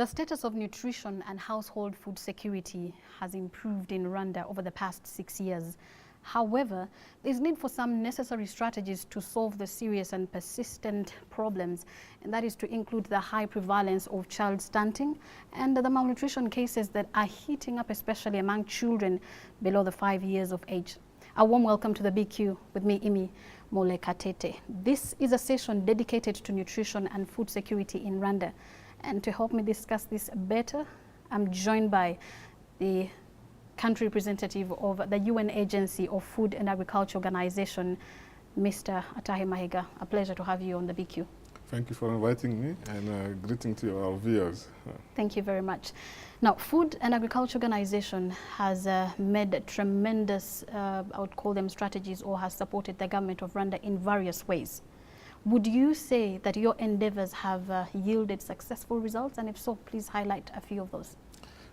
The status of nutrition and household food security has improved in Rwanda over the past 6 years. However, there is need for some necessary strategies to solve the serious and persistent problems, and that is to include the high prevalence of child stunting and the malnutrition cases that are heating up, especially among children below the 5 years of age. A warm welcome to the BQ with me, Imi Molekatete. This is a session dedicated to nutrition and food security in Rwanda. And to help me discuss this better, I'm joined by the country representative of the UN Agency of Food and Agriculture Organization, Mr. Attaher Maiga. A pleasure to have you on the BQ. Thank you for inviting me, and greeting to our viewers. Thank you very much. Now, Food and Agriculture Organization has made tremendous, I would call them strategies, or has supported the government of Rwanda in various ways. Would you say that your endeavors have yielded successful results? And if so, please highlight a few of those.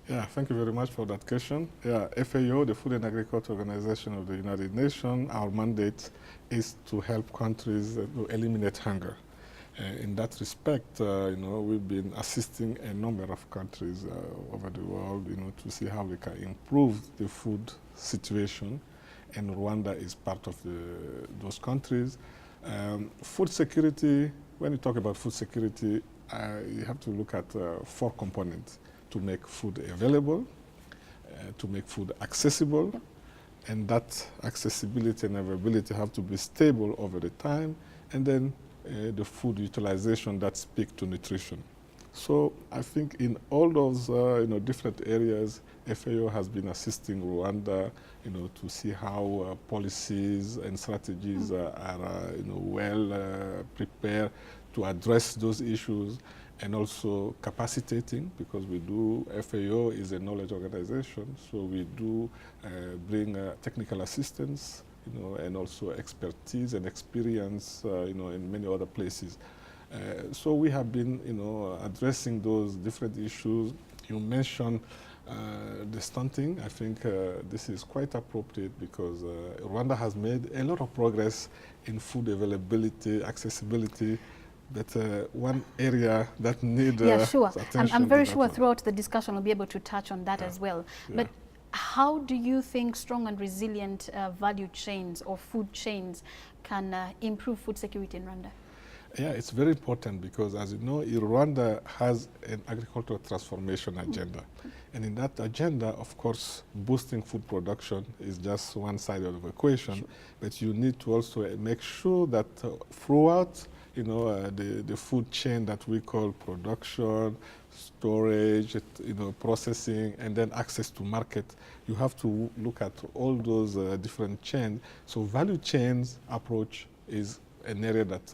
Yeah, thank you very much for that question. Yeah, FAO, the Food and Agriculture Organization of the United Nations, our mandate is to help countries to eliminate hunger. In that respect, we've been assisting a number of countries over the world, to see how we can improve the food situation, and Rwanda is part of those countries. Food security, when you talk about food security, you have to look at 4 components: to make food available, to make food accessible, and that accessibility and availability have to be stable over the time, and then the food utilization that speak to nutrition. So I think in all those different areas, FAO has been assisting Rwanda, to see how policies and strategies are well prepared to address those issues, and also capacitating, because FAO is a knowledge organization, so we do bring technical assistance, and also expertise and experience, in many other places. So we have been, addressing those different issues. You mentioned the stunting. I think this is quite appropriate because Rwanda has made a lot of progress in food availability, accessibility, but one area that needs attention. I'm very sure throughout the discussion we'll be able to touch on that as well. Yeah. But how do you think strong and resilient value chains or food chains can improve food security in Rwanda? Yeah, it's very important because, as you know, Rwanda has an agricultural transformation agenda. And in that agenda, of course, boosting food production is just one side of the equation. Sure. But you need to also make sure that throughout the food chain that we call production, storage, processing, and then access to market, you have to look at all those different chains. So value chains approach is an area that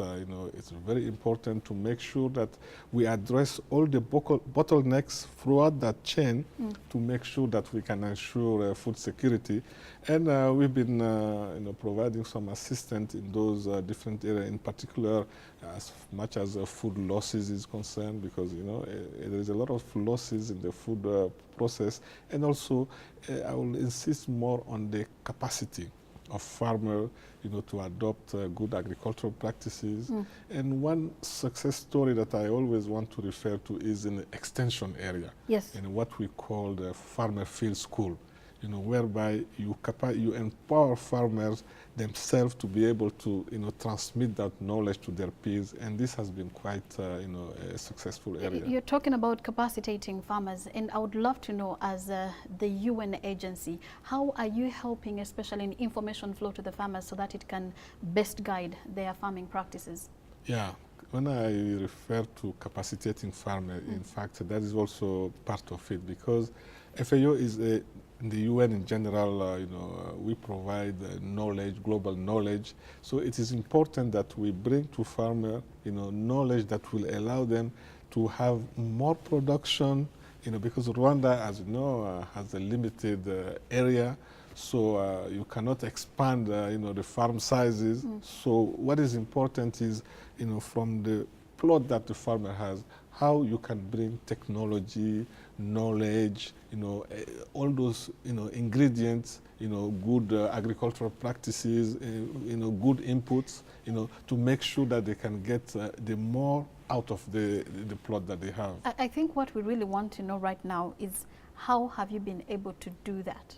it's very important to make sure that we address all the bottlenecks throughout that chain to make sure that we can ensure food security. And we've been providing some assistance in those different areas, in particular as much as food losses is concerned, because there is a lot of losses in the food process. And also I will insist more on the capacity of farmers, to adopt good agricultural practices. And one success story that I always want to refer to is in the extension area. Yes. In what we call the farmer field school, whereby you empower farmers themselves to be able to, transmit that knowledge to their peers, and this has been quite, a successful area. You're talking about capacitating farmers, and I would love to know, as the UN agency, how are you helping, especially in information flow to the farmers, so that it can best guide their farming practices? Yeah. When I refer to capacitating farmers, in fact, that is also part of it, because FAO is in the UN in general, we provide knowledge, global knowledge. So it is important that we bring to farmers, knowledge that will allow them to have more production, because Rwanda, as you know, has a limited area. So you cannot expand, the farm sizes. So what is important is, from the plot that the farmer has, how you can bring technology, knowledge, all those, ingredients, good agricultural practices, good inputs, to make sure that they can get the more out of the plot that they have. I think what we really want to know right now is how have you been able to do that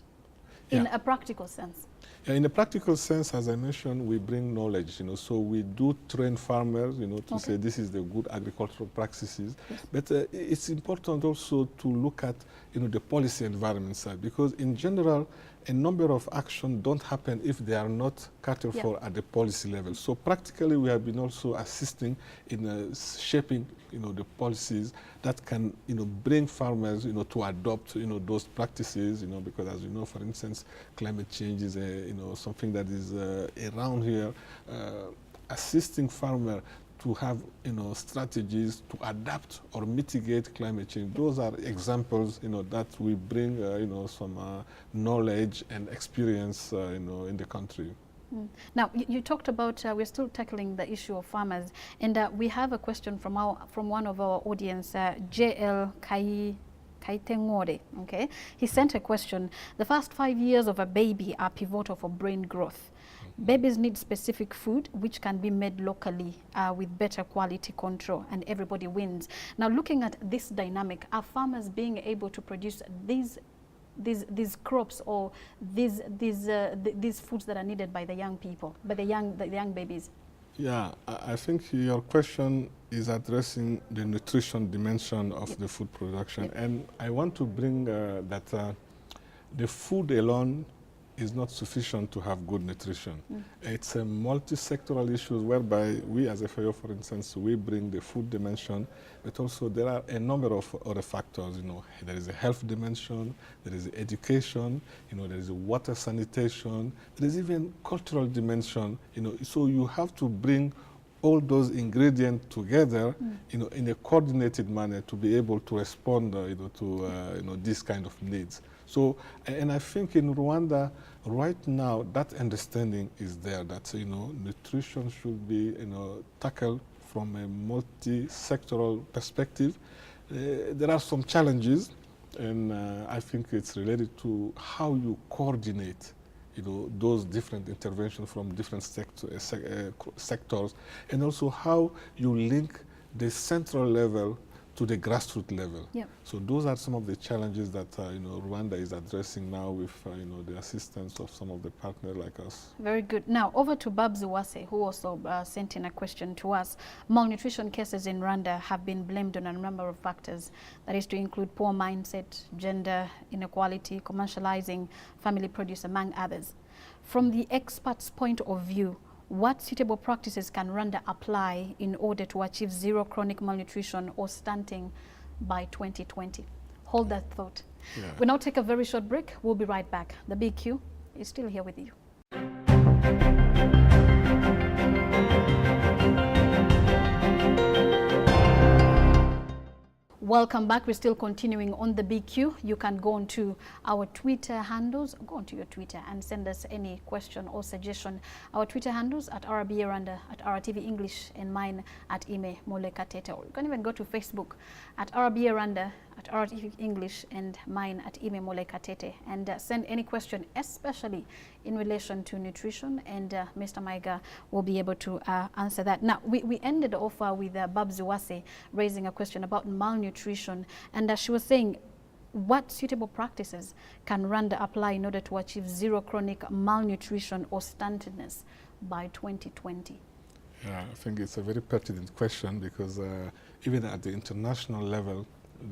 in a practical sense? Yeah, in a practical sense, as I mentioned, we bring knowledge, so we do train farmers, to say this is the good agricultural practices. Yes. But it's important also to look at, the policy environment side, because in general, a number of actions don't happen if they are not catered for at the policy level. So practically, we have been also assisting in shaping, the policies that can, bring farmers, to adopt, those practices, because as you know, for instance, climate change is, something that is around here, assisting farmers to have, strategies to adapt or mitigate climate change. Those are examples, that we bring, some knowledge and experience, in the country. Now, you talked about, we're still tackling the issue of farmers, and we have a question from one of our audience, JL Kayitenkore, okay? He sent a question. The first 5 years of a baby are pivotal for brain growth. Babies need specific food which can be made locally with better quality control, and everybody wins. Now, looking at this dynamic, are farmers being able to produce these crops or these foods that are needed by the young people, by the young babies? Yeah, I think your question is addressing the nutrition dimension of the food production, and I want to bring that the food alone is not sufficient to have good nutrition. It's a multi-sectoral issue whereby we as FAO, for instance, we bring the food dimension, but also there are a number of other factors. There is a health dimension, there is education, there is a water sanitation, there is even cultural dimension. So you have to bring all those ingredients together, in a coordinated manner to be able to respond, to these kind of needs. So, and I think in Rwanda, right now, that understanding is there that, nutrition should be, tackled from a multi-sectoral perspective. There are some challenges, and I think it's related to how you coordinate, those different interventions from different sectors, and also how you link the central level to the grassroots level. Yep. So those are some of the challenges that Rwanda is addressing now with the assistance of some of the partners like us. Very good. Now over to Babs Uwase, who also sent in a question to us. Malnutrition cases in Rwanda have been blamed on a number of factors. That is to include poor mindset, gender inequality, commercializing family produce, among others. From the expert's point of view, what suitable practices can Rwanda apply in order to achieve zero chronic malnutrition or stunting by 2020? Hold that thought. Yeah. We'll now take a very short break. We'll be right back. The BQ is still here with you. Welcome back. We're still continuing on the BQ. You can go on to our Twitter handles, go onto your Twitter and send us any question or suggestion. Our Twitter handles at RBA Rwanda, at RTV English, and mine at Ime Molekatete. You can even go to Facebook at RBA Rwanda, at RTV English, and mine at Ime Molekatete, and send any question, especially in relation to nutrition, and Mr. Maiga will be able to answer that. Now, we ended off with Babs Uwase raising a question about malnutrition, and she was saying, what suitable practices can Rwanda apply in order to achieve zero chronic malnutrition or stuntedness by 2020? Yeah, I think it's a very pertinent question because even at the international level,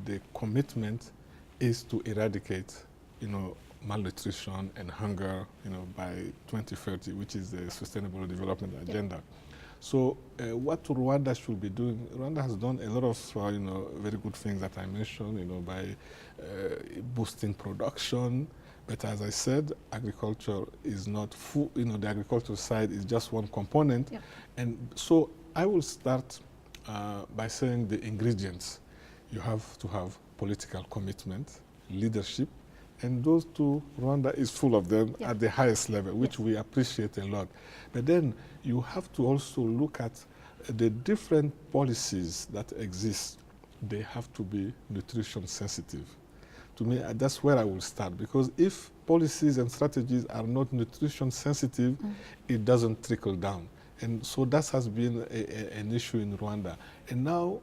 the commitment is to eradicate, malnutrition and hunger, by 2030, which is the Sustainable Development Agenda. So what Rwanda should be doing, Rwanda has done a lot of, very good things that I mentioned, by boosting production. But as I said, agriculture is not full, the agricultural side is just one component. Yep. And so I will start by saying the ingredients. You have to have political commitment, leadership, and those two, Rwanda is full of them at the highest level, which we appreciate a lot. But then you have to also look at the different policies that exist. They have to be nutrition sensitive. To me, that's where I will start, because if policies and strategies are not nutrition sensitive, it doesn't trickle down. And so that has been an issue in Rwanda. And now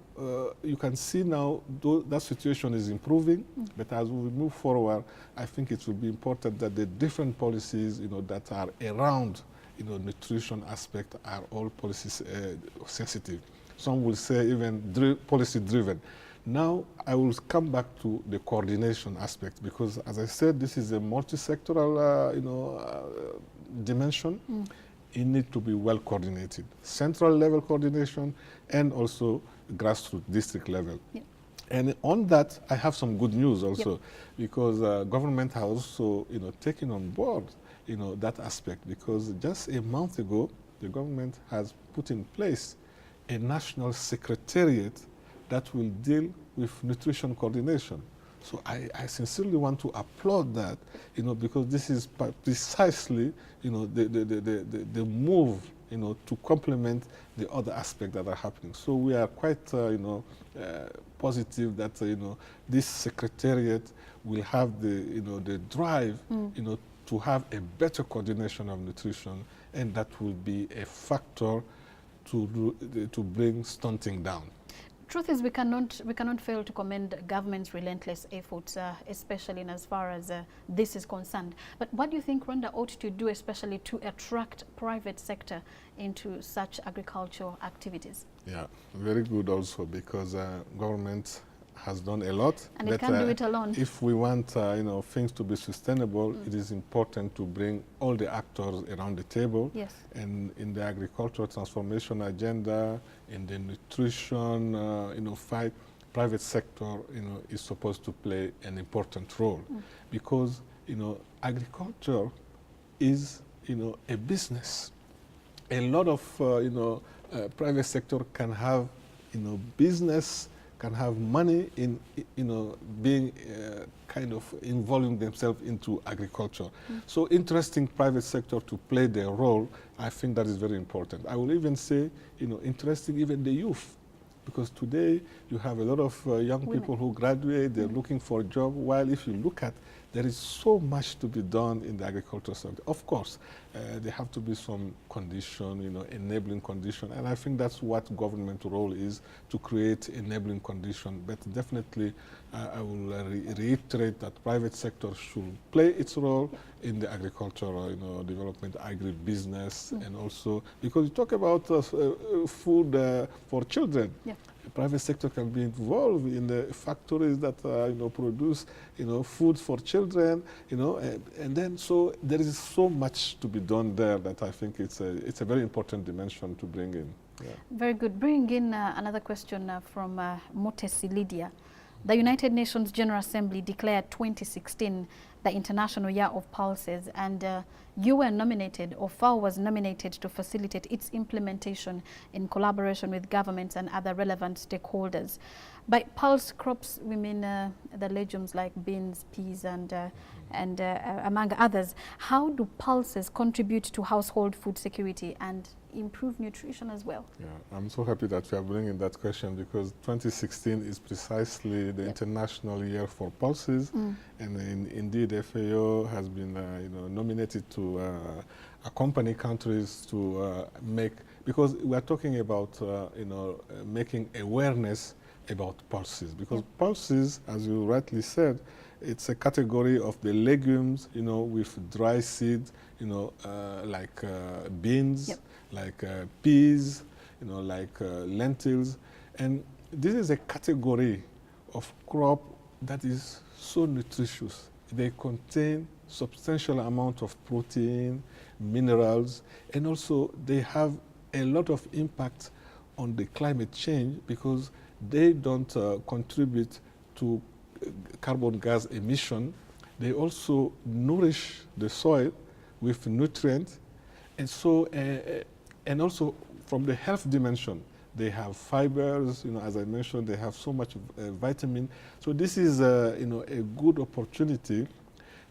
you can see now that situation is improving, but as we move forward, I think it will be important that the different policies, that are around, nutrition aspect are all policies sensitive. Some will say even policy driven. Now I will come back to the coordination aspect, because as I said, this is a multi-sectoral, dimension. It needs to be well coordinated, central level coordination and also grassroots district level. Yep. And on that, I have some good news also, Yep. because government has also taken on board that aspect, because just a month ago, the government has put in place a national secretariat that will deal with nutrition coordination. So I sincerely want to applaud that, because this is precisely, the move, to complement the other aspects that are happening. So we are quite, positive that, this secretariat will have the drive, to have a better coordination of nutrition, and that will be a factor to bring stunting down. Truth is, we cannot fail to commend government's relentless efforts, especially in as far as this is concerned. But what do you think Rwanda ought to do, especially to attract private sector into such agricultural activities? Yeah, very good also, because government has done a lot. And it can't do it alone. If we want things to be sustainable, it is important to bring all the actors around the table. Yes. And in the agricultural transformation agenda, in the nutrition fight, private sector is supposed to play an important role, because agriculture is a business. A lot of private sector can have business, can have money in being kind of involving themselves into agriculture. So interesting private sector to play their role, I think that is very important. I will even say, interesting even the youth, because today you have a lot of young people who graduate, they're looking for a job, while if you look at, there is so much to be done in the agricultural sector. Of course, there have to be some condition, enabling condition, and I think that's what government role is, to create enabling condition. But definitely, I will reiterate that private sector should play its role in the agricultural, development, agribusiness, and also because you talk about food for children. Yeah. The private sector can be involved in the factories that produce food for children, and then so there is so much to be done there that I think it's a very important dimension to bring in. Yeah. Very good. Bring in another question from Motesi Lydia. The United Nations General Assembly declared 2016 the International Year of Pulses, and you were nominated, or FAO was nominated, to facilitate its implementation in collaboration with governments and other relevant stakeholders. By pulse crops, we mean the legumes like beans, peas, and among others. How do pulses contribute to household food security and improve nutrition as well? Yeah, I'm so happy that you are bringing that question, because 2016 is precisely the International Year for Pulses, and indeed FAO has been nominated to accompany countries to make, because we are talking about making awareness about pulses, because pulses, as you rightly said, it's a category of the legumes, with dry seed, like beans, like peas, like lentils. And this is a category of crop that is so nutritious. They contain substantial amount of protein, minerals, and also they have a lot of impact on the climate change, because they don't contribute to carbon gas emission. They also nourish the soil with nutrients, and so and also from the health dimension, they have fibers. As I mentioned, they have so much vitamin. So this is a good opportunity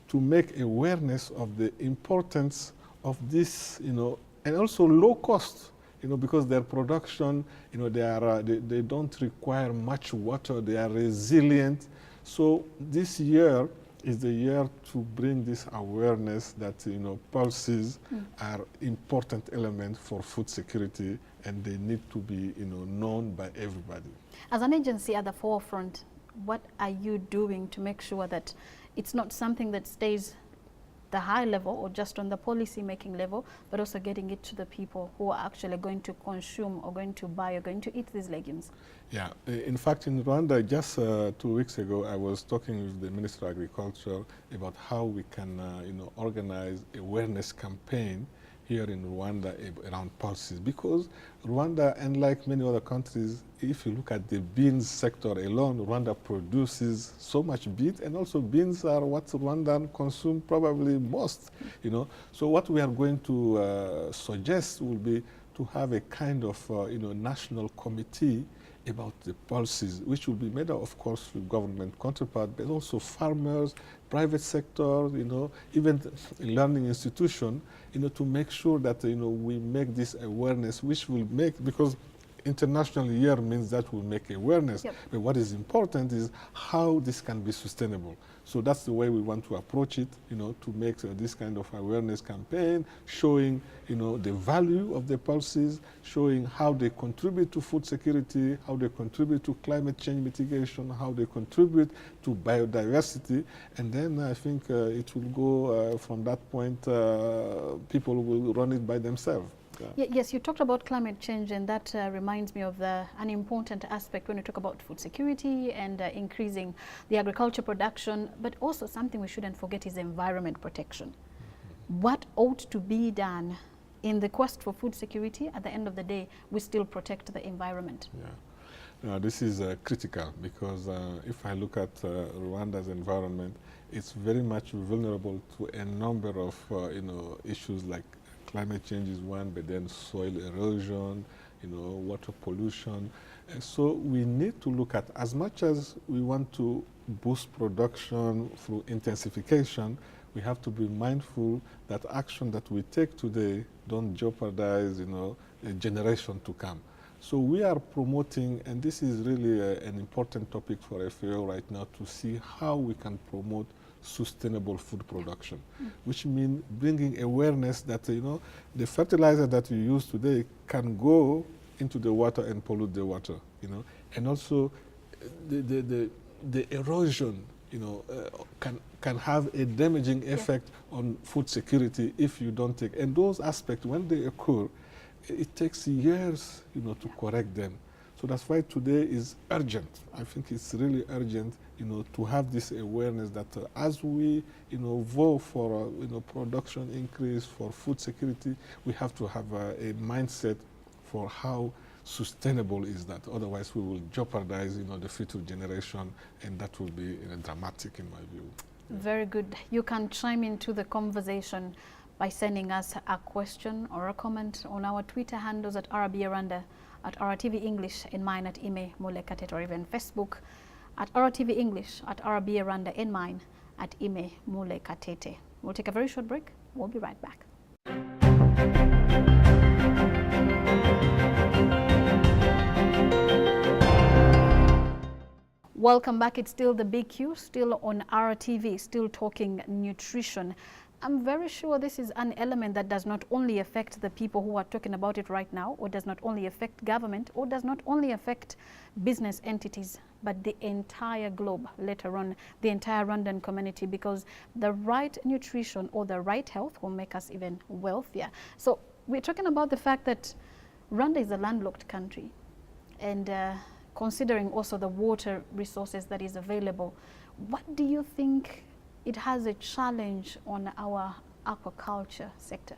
to make awareness of the importance of this, and also low cost. Because their production, they don't require much water. They are resilient. So this year, is the year to bring this awareness that, pulses are important element for food security, and they need to be, known by everybody. As an agency at the forefront, what are you doing to make sure that it's not something that stays the high level or just on the policy making level, but also getting it to the people who are actually going to consume or going to buy or going to eat these legumes? Yeah, in fact, in Rwanda, just 2 weeks ago, I was talking with the Minister of Agriculture about how we can, organize awareness campaign here in Rwanda around pulses, because Rwanda, unlike many other countries, if you look at the beans sector alone, Rwanda produces so much beans, and also beans are what Rwandans consume probably most, So what we are going to suggest will be to have a kind of, national committee about the pulses, which will be made up, of course, with government counterpart, but also farmers, private sector, even learning institution, to make sure that, we make this awareness, which will make, because International Year means that will make awareness. Yep. But what is important is how this can be sustainable. So that's the way we want to approach it, to make this kind of awareness campaign, showing, the value of the pulses, showing how they contribute to food security, how they contribute to climate change mitigation, how they contribute to biodiversity. And then I think it will go from that point, people will run it by themselves. Yeah. Yes, you talked about climate change, and that reminds me of an important aspect when we talk about food security and increasing the agriculture production, but also something we shouldn't forget is environment protection. What ought to be done in the quest for food security? At the end of the day, we still protect the environment. Yeah. This is critical, because if I look at Rwanda's environment, it's very much vulnerable to a number of issues like climate change is one, but then soil erosion, water pollution. So we need to look at, as much as we want to boost production through intensification, we have to be mindful that action that we take today don't jeopardize, a generation to come. So we are promoting, and this is really an important topic for FAO right now, to see how we can promote sustainable food production, which means bringing awareness that, the fertilizer that you use today can go into the water and pollute the water, and also the erosion, can have a damaging effect on food security if you don't take. And those aspects, when they occur, it takes years, to correct them. So that's why today is urgent. I think it's really urgent, to have this awareness that as we, vote for, production increase, for food security, we have to have a mindset for how sustainable is that. Otherwise, we will jeopardize, the future generation, and that will be dramatic in my view. Very good. You can chime into the conversation by sending us a question or a comment on our Twitter handles at RBRwanda, at RTV English, and mine at Ime Mulekatete, or even Facebook at RTV English, at RBRwanda, and mine at Ime Mulekatete. We'll take a very short break. We'll be right back. Welcome back. It's still the Big Q, still on RTV, still talking nutrition. I'm very sure this is an element that does not only affect the people who are talking about it right now, or does not only affect government, or does not only affect business entities, but the entire globe, later on, the entire Rwandan community, because the right nutrition or the right health will make us even wealthier. So we're talking about the fact that Rwanda is a landlocked country, and considering also the water resources that is available, what do you think it has a challenge on our aquaculture sector?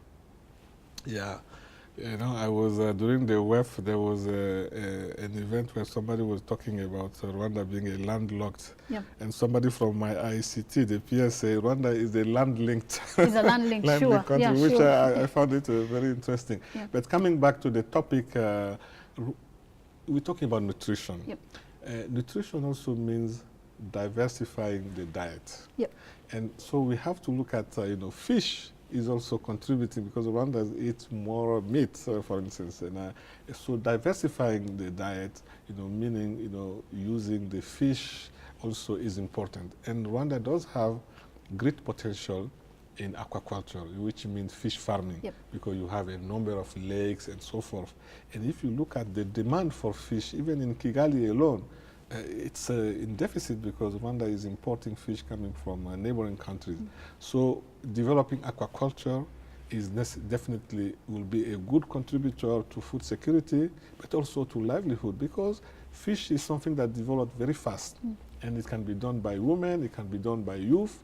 Yeah, I was during the WEF, there was an event where somebody was talking about Rwanda being a landlocked, and somebody from my ICT, the PSA, Rwanda is a land-linked sure. country, Yeah, which sure. I found it very interesting. Yeah. But coming back to the topic, we're talking about nutrition. Nutrition also means diversifying the diet. And so we have to look at, fish is also contributing, because Rwanda eats more meat, for instance. And so diversifying the diet, meaning, using the fish also is important. And Rwanda does have great potential in aquaculture, which means fish farming, Yep. because you have a number of lakes and so forth. And if you look at the demand for fish, even in Kigali alone, it's in deficit because Rwanda is importing fish coming from neighboring countries. So developing aquaculture is definitely will be a good contributor to food security, but also to livelihood, because fish is something that develops very fast. And it can be done by women, it can be done by youth.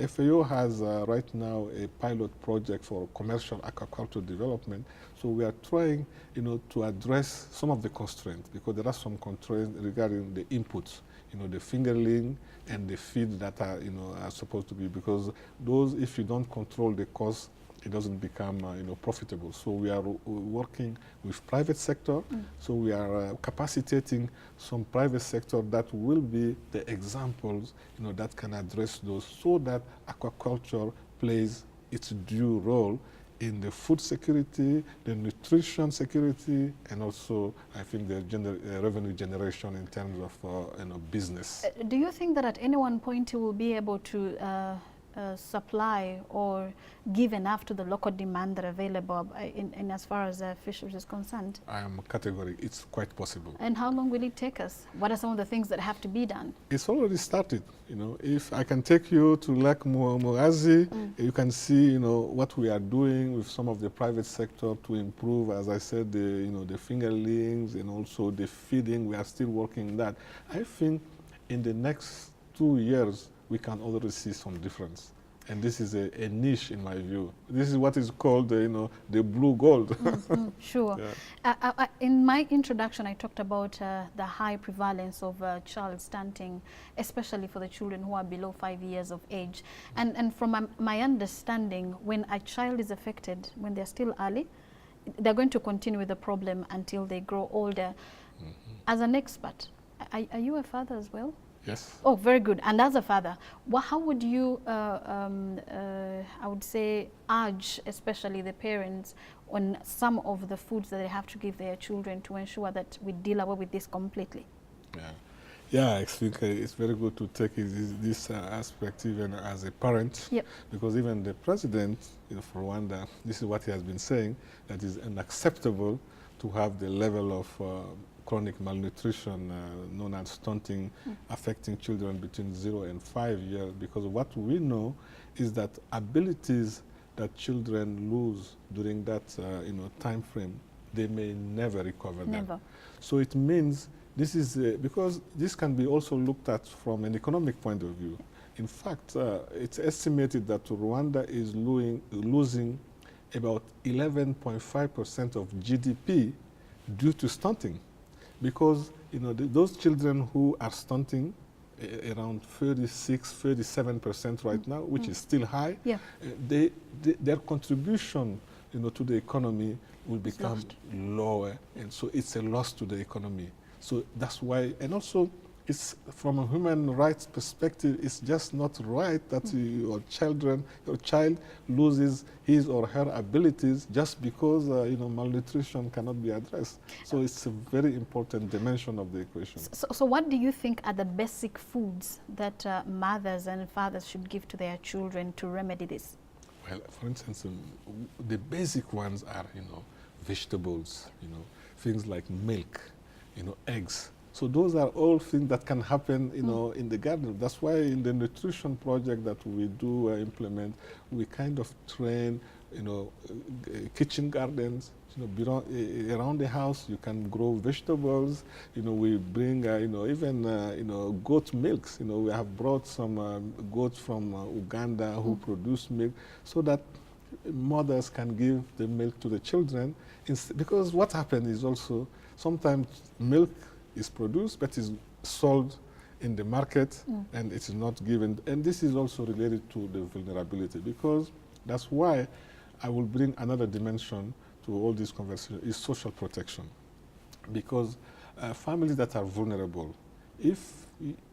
FAO has right now a pilot project for commercial aquaculture development. So we are trying, to address some of the constraints, because there are some constraints regarding the inputs, the fingerling and the feed that are supposed to be, because those, if you don't control the cost, it doesn't become profitable. So we are working with private sector. So we are capacitating some private sector that will be the examples that can address those, so that aquaculture plays its due role in the food security, the nutrition security, and also I think the revenue generation in terms of business. Do you think that at any one point you will be able to supply or give enough to the local demand that are available in as far as fisheries is concerned? I am categorical. It's quite possible. And how long will it take us? What are some of the things that have to be done? It's already started. If I can take you to Lake Muhazi, you can see what we are doing with some of the private sector to improve, as I said, the fingerlings and also the feeding. We are still working on that. I think in the next 2 years we can already see some difference. And this is a niche in my view. This is what is called, the blue gold. Sure. Yeah. In my introduction, I talked about the high prevalence of child stunting, especially for the children who are below 5 years of age. And from my understanding, when a child is affected, when they're still early, they're going to continue with the problem until they grow older. As an expert, are you a father as well? Yes. Oh, very good. And as a father, how would you, I would say, urge especially the parents on some of the foods that they have to give their children to ensure that we deal away with this completely? Yeah, I think it's very good to take this aspect even as a parent, because even the president for Rwanda, this is what he has been saying, that is unacceptable to have the level of chronic malnutrition known as stunting affecting children between 0 and 5 years, because what we know is that abilities that children lose during that time frame, they may never recover them. So it means this is because this can be also looked at from an economic point of view. In fact, it's estimated that Rwanda is losing about 11.5% of GDP due to stunting. Because those children who are stunting, around 36–37% right now, which is still high, their contribution to the economy will become lower, and so it's a loss to the economy. So that's why, and also it's from a human rights perspective, it's just not right that your child loses his or her abilities just because malnutrition cannot be addressed. So it's a very important dimension of the equation. So what do you think are the basic foods that mothers and fathers should give to their children to remedy this? Well, for instance, the basic ones are vegetables, things like milk, eggs. So those are all things that can happen, in the garden. That's why in the nutrition project that we do implement, we kind of train, kitchen gardens, around the house. You can grow vegetables. We bring, even, goat milks. We have brought some goats from Uganda who produce milk, so that mothers can give the milk to the children. Because what happens is also sometimes milk is produced but is sold in the market and it is not given. And this is also related to the vulnerability, because that's why I will bring another dimension to all this conversation is social protection. Because families that are vulnerable, if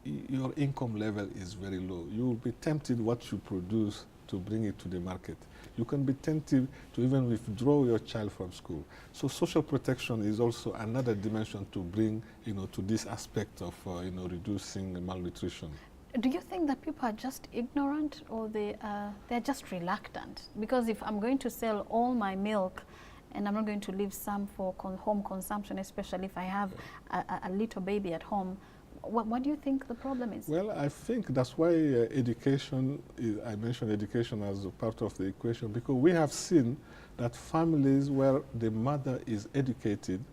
your income level is very low, you will be tempted what you produce to bring it to the market. You can be tempted to even withdraw your child from school. So social protection is also another dimension to bring, to this aspect of, reducing malnutrition. Do you think that people are just ignorant, or they're just reluctant? Because if I'm going to sell all my milk and I'm not going to leave some for home consumption, especially if I have a little baby at home, what do you think the problem is? Well, I think that's why education I mentioned education as a part of the equation, because we have seen that families where the mother is educated,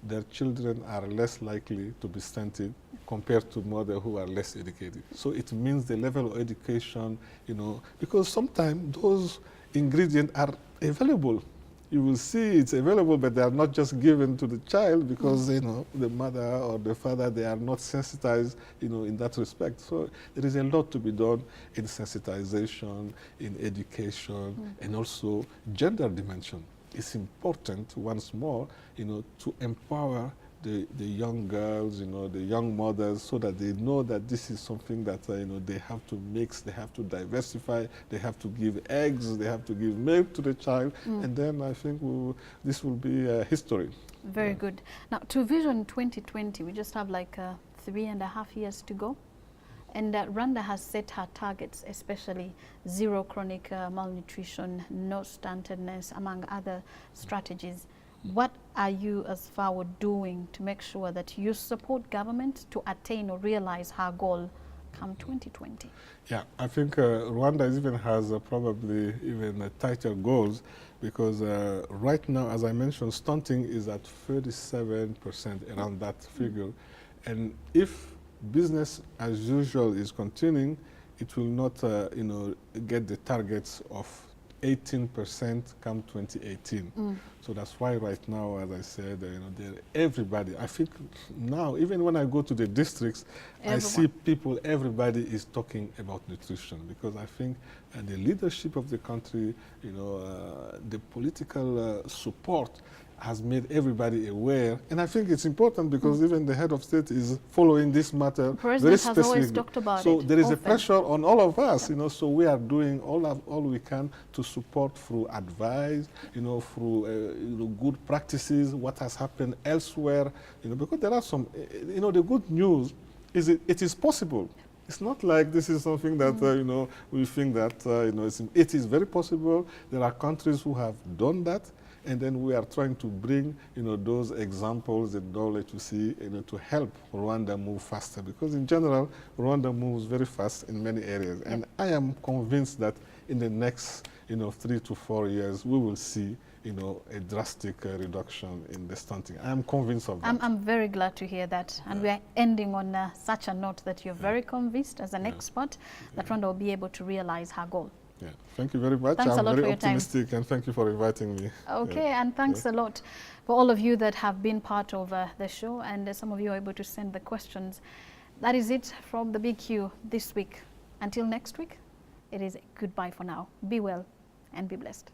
their children are less likely to be stunted compared to mothers who are less educated. So it means the level of education, you know, because sometimes those ingredients are available. You will see it's available, but they are not just given to the child because, you know, the mother or the father, they are not sensitized, you know, in that respect. So there is a lot to be done in sensitization, in education, and also gender dimension. It's important, once more, you know, to empower the young girls, you know, the young mothers, so that they know that this is something that, you know, they have to mix, they have to diversify, they have to give eggs, they have to give milk to the child, and then I think this will be history. Very good. Now, to Vision 2020, we just have like 3.5 years to go. And Rwanda has set her targets, especially zero chronic malnutrition, no stuntedness, among other strategies. What are you as FAO doing to make sure that you support government to attain or realize her goal come 2020? Yeah, I think Rwanda even has probably even tighter goals, because right now, as I mentioned, stunting is at 37%, around that figure. And if business as usual is continuing, it will not, you know, get the targets of 18% come 2018. So that's why right now, as I said, you know, everybody, I think now, even when I go to the districts, I see people, everybody is talking about nutrition, because I think the leadership of the country, you know, the political support has made everybody aware, and I think it's important because even the head of state is following this matter very specifically. Has always talked about so it there is often. a pressure on all of us, you know. So we are doing all we can to support through advice, you know, through you know, good practices, what has happened elsewhere, you know, because there are some, you know, the good news is it is possible. It's not like this is something that, you know, we think that, you know, it is very possible. There are countries who have done that. And then we are trying to bring, you know, those examples and knowledge to see, you know, to help Rwanda move faster. Because in general, Rwanda moves very fast in many areas. And I am convinced that in the next, you know, 3 to 4 years, we will see, you know, a drastic reduction in the stunting. I am convinced of that. I'm very glad to hear that. And we are ending on such a note that you're very convinced as an expert that Rwanda will be able to realize her goal. Yeah, thank you very much. Thanks a lot I'm very for your optimistic, and thank you for inviting me. Okay, and thanks a lot for all of you that have been part of the show, and some of you are able to send the questions. That is it from the Big Q this week. Until next week, it is goodbye for now. Be well and be blessed.